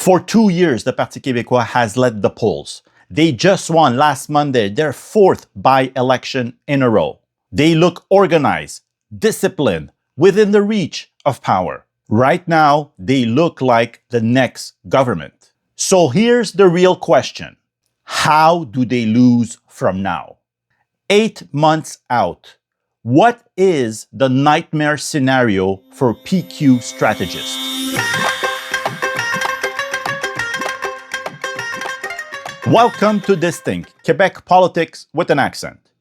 For 2 years, the Parti Québécois has led the polls. They just won last Monday their 4th by-election in a row. They look organized, disciplined, within the reach of power. Right now, they look like the next government. So here's the real question. How do they lose from now? 8 months out, what is the nightmare scenario for PQ strategists? Welcome to Distinct, Quebec Politics with an Accent,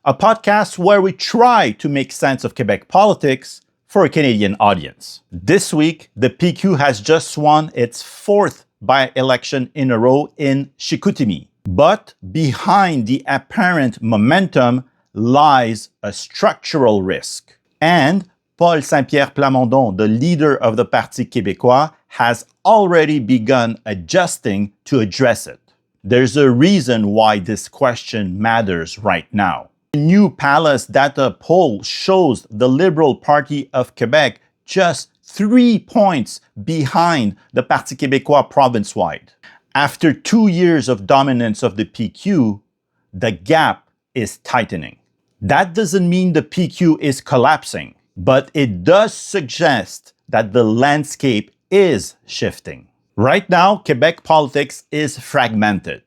a podcast where we try to make sense of Quebec politics for a Canadian audience. This week, the PQ has just won its 4th by-election in a row in Chicoutimi. But behind the apparent momentum lies a structural risk. And Paul Saint-Pierre Plamondon, the leader of the Parti Québécois, has already begun adjusting to address it. There's a reason why this question matters right now. The new Palace data poll shows the Liberal Party of Quebec just 3 points behind the Parti Québécois province-wide. After 2 years of dominance of the PQ, the gap is tightening. That doesn't mean the PQ is collapsing, but it does suggest that the landscape is shifting. Right now, Quebec politics is fragmented.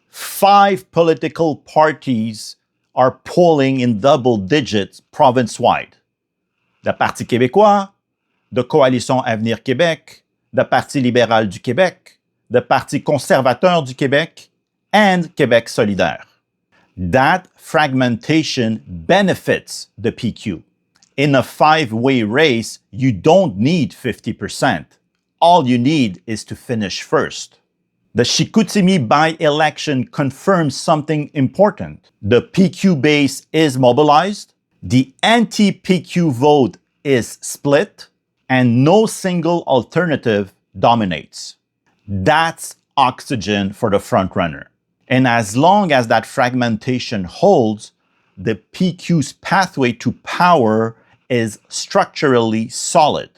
5 political parties are polling in double digits province-wide. The Parti Québécois, the Coalition Avenir Québec, the Parti libéral du Québec, the Parti conservateur du Québec, and Québec solidaire. That fragmentation benefits the PQ. In a 5-way race, you don't need 50%. All you need is to finish first. The Chicoutimi by-election confirms something important. The PQ base is mobilized, the anti-PQ vote is split, and no single alternative dominates. That's oxygen for the frontrunner. And as long as that fragmentation holds, the PQ's pathway to power is structurally solid.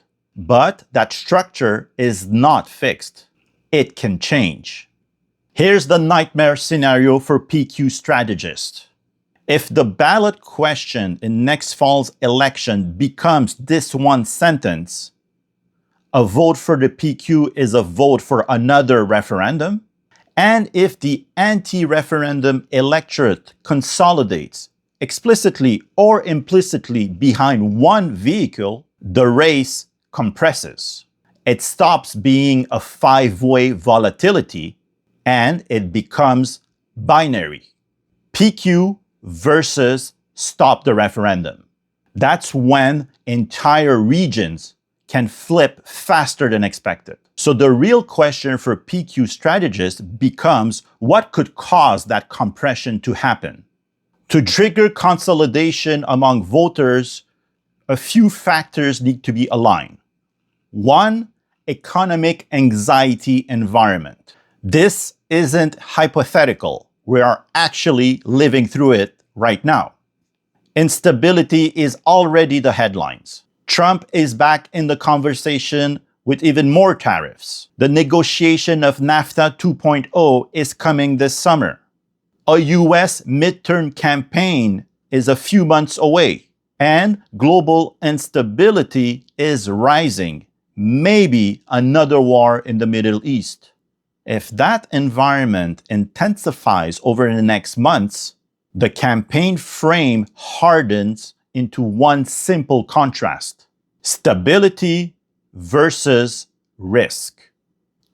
But that structure is not fixed. It can change. Here's the nightmare scenario for PQ strategists. If the ballot question in next fall's election becomes this one sentence, a vote for the PQ is a vote for another referendum, and if the anti-referendum electorate consolidates explicitly or implicitly behind one vehicle, the race compresses. It stops being a 5-way volatility and it becomes binary. PQ versus stop the referendum. That's when entire regions can flip faster than expected. So the real question for PQ strategists becomes what could cause that compression to happen. To trigger consolidation among voters, a few factors need to be aligned. 1, economic anxiety environment. This isn't hypothetical. We are actually living through it right now. Instability is already the headlines. Trump is back in the conversation with even more tariffs. The negotiation of NAFTA 2.0 is coming this summer. A US midterm campaign is a few months away. And global instability is rising. Maybe another war in the Middle East. If that environment intensifies over the next months, the campaign frame hardens into one simple contrast: stability versus risk.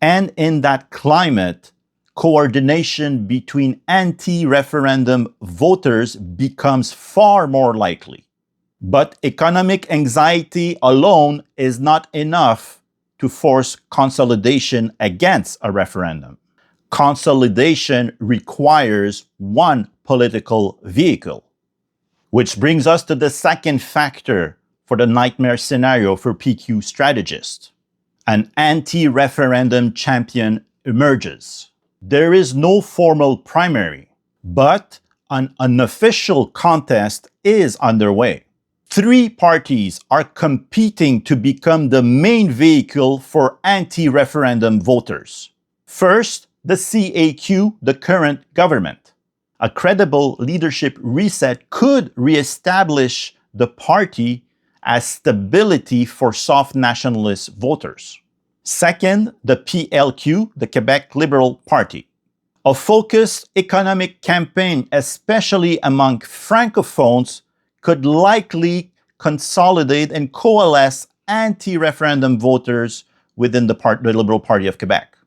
And in that climate, coordination between anti-referendum voters becomes far more likely. But economic anxiety alone is not enough to force consolidation against a referendum. Consolidation requires one political vehicle. Which brings us to the second factor for the nightmare scenario for PQ strategists. An anti-referendum champion emerges. There is no formal primary, but an unofficial contest is underway. Three parties are competing to become the main vehicle for anti-referendum voters. First, the CAQ, the current government. A credible leadership reset could reestablish the party as stability for soft nationalist voters. Second, the PLQ, the Quebec Liberal Party. A focused economic campaign, especially among francophones, could likely consolidate and coalesce anti-referendum voters within the Liberal Party of Quebec.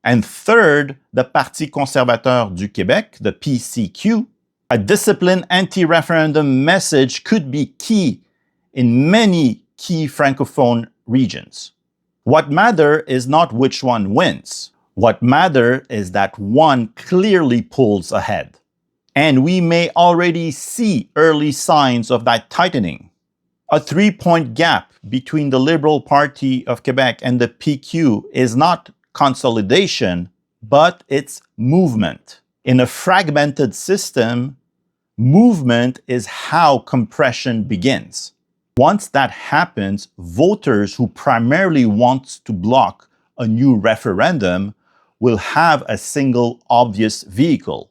And third, the Parti conservateur du Québec, the PCQ. A disciplined anti-referendum message could be key in many key francophone regions. What matters is not which one wins. What matters is that one clearly pulls ahead. And we may already see early signs of that tightening. A 3-point gap between the Liberal Party of Quebec and the PQ is not consolidation, but it's movement. In a fragmented system, movement is how compression begins. Once that happens, voters who primarily want to block a new referendum will have a single obvious vehicle,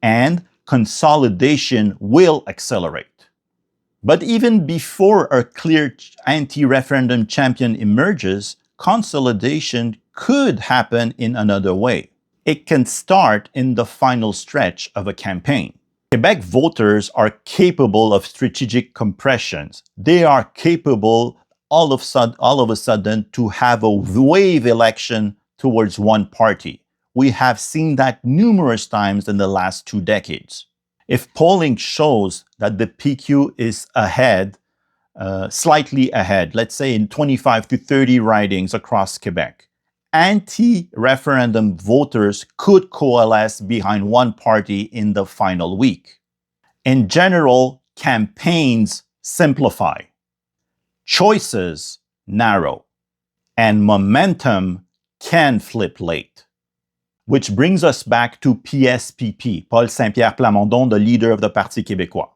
and consolidation will accelerate. But even before a clear anti-referendum champion emerges, consolidation could happen in another way. It can start in the final stretch of a campaign. Quebec voters are capable of strategic compressions. They are capable all of a sudden to have a wave election towards one party. We have seen that numerous times in the last 2 decades. If polling shows that the PQ is ahead, slightly ahead, let's say in 25 to 30 ridings across Quebec, anti-referendum voters could coalesce behind one party in the final week. In general, campaigns simplify, choices narrow, and momentum can flip late. Which brings us back to PSPP, Paul Saint-Pierre Plamondon, the leader of the Parti Québécois,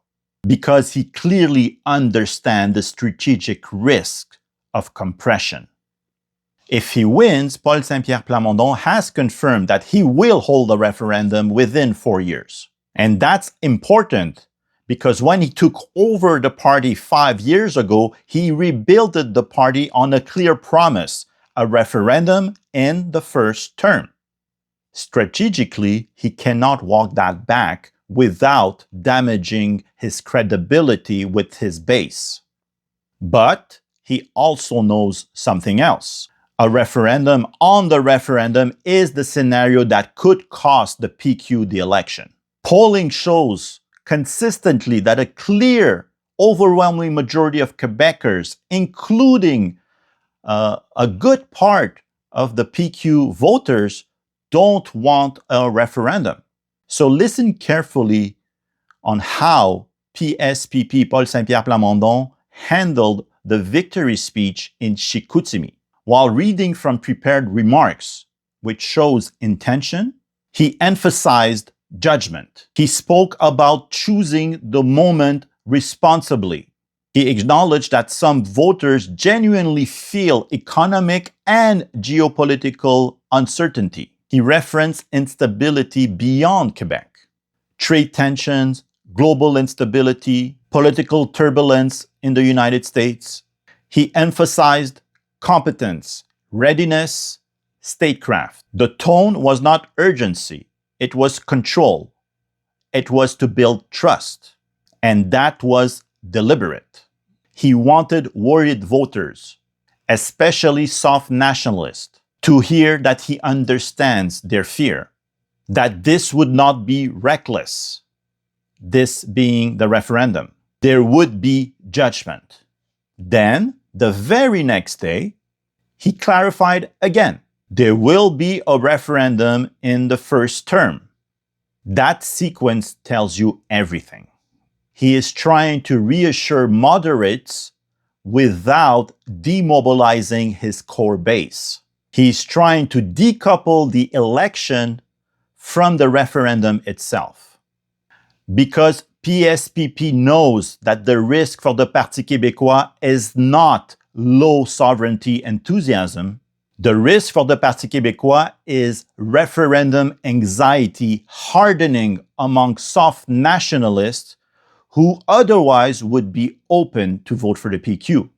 because he clearly understands the strategic risk of compression. If he wins, Paul Saint-Pierre Plamondon has confirmed that he will hold a referendum within 4 years. And that's important because when he took over the party 5 years ago, he rebuilt the party on a clear promise, a referendum in the first term. Strategically, he cannot walk that back without damaging his credibility with his base. But he also knows something else. A referendum on the referendum is the scenario that could cost the PQ the election. Polling shows consistently that a clear, overwhelming majority of Quebecers, including a good part of the PQ voters, don't want a referendum. So listen carefully on how PSPP, Paul Saint-Pierre Plamondon, handled the victory speech in Chicoutimi. While reading from prepared remarks, which shows intention, he emphasized judgment. He spoke about choosing the moment responsibly. He acknowledged that some voters genuinely feel economic and geopolitical uncertainty. He referenced instability beyond Quebec, trade tensions, global instability, political turbulence in the United States. He emphasized competence, readiness, statecraft. The tone was not urgency, it was control. It was to build trust, and that was deliberate. He wanted worried voters, especially soft nationalists, to hear that he understands their fear, that this would not be reckless, this being the referendum. There would be judgment. Then, the very next day, he clarified again, there will be a referendum in the first term. That sequence tells you everything. He is trying to reassure moderates without demobilizing his core base. He's trying to decouple the election from the referendum itself. Because PSPP knows that the risk for the Parti Québécois is not low sovereignty enthusiasm. The risk for the Parti Québécois is referendum anxiety hardening among soft nationalists who otherwise would be open to vote for the PQ.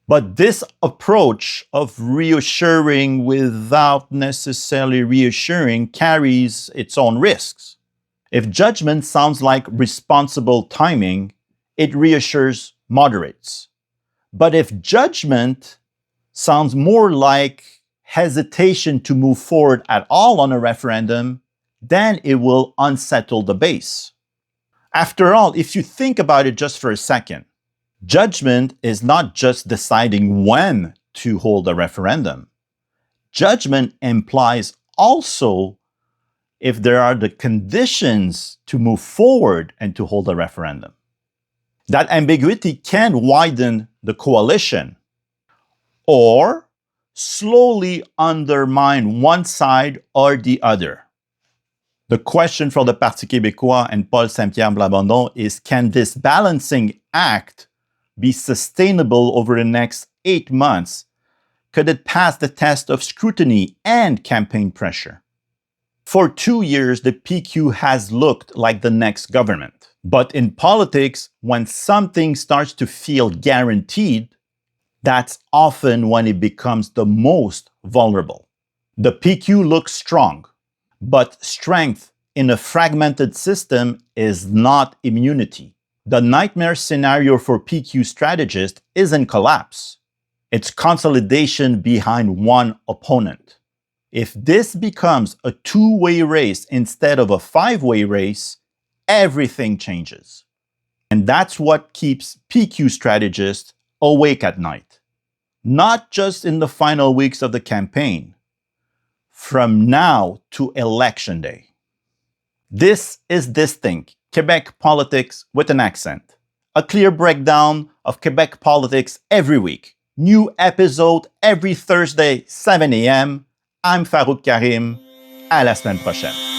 But this approach of reassuring without necessarily reassuring carries its own risks. If judgment sounds like responsible timing, it reassures moderates. But if judgment sounds more like hesitation to move forward at all on a referendum, then it will unsettle the base. After all, if you think about it just for a second, judgment is not just deciding when to hold a referendum. Judgment implies also if there are the conditions to move forward and to hold a referendum. That ambiguity can widen the coalition or slowly undermine one side or the other. The question for the Parti Québécois and Paul Saint-Pierre Blamondon is, can this balancing act be sustainable over the next 8 months? Could it pass the test of scrutiny and campaign pressure? For 2 years, the PQ has looked like the next government. But in politics, when something starts to feel guaranteed, that's often when it becomes the most vulnerable. The PQ looks strong, but strength in a fragmented system is not immunity. The nightmare scenario for PQ strategists isn't collapse. It's consolidation behind one opponent. If this becomes a two-way race instead of a five-way race, everything changes. And that's what keeps PQ strategists awake at night. Not just in the final weeks of the campaign, from now to election day. This is Distinct, Quebec politics with an accent. A clear breakdown of Quebec politics every week. New episode every Thursday, 7 a.m. I'm Farouk Karim. À la semaine prochaine.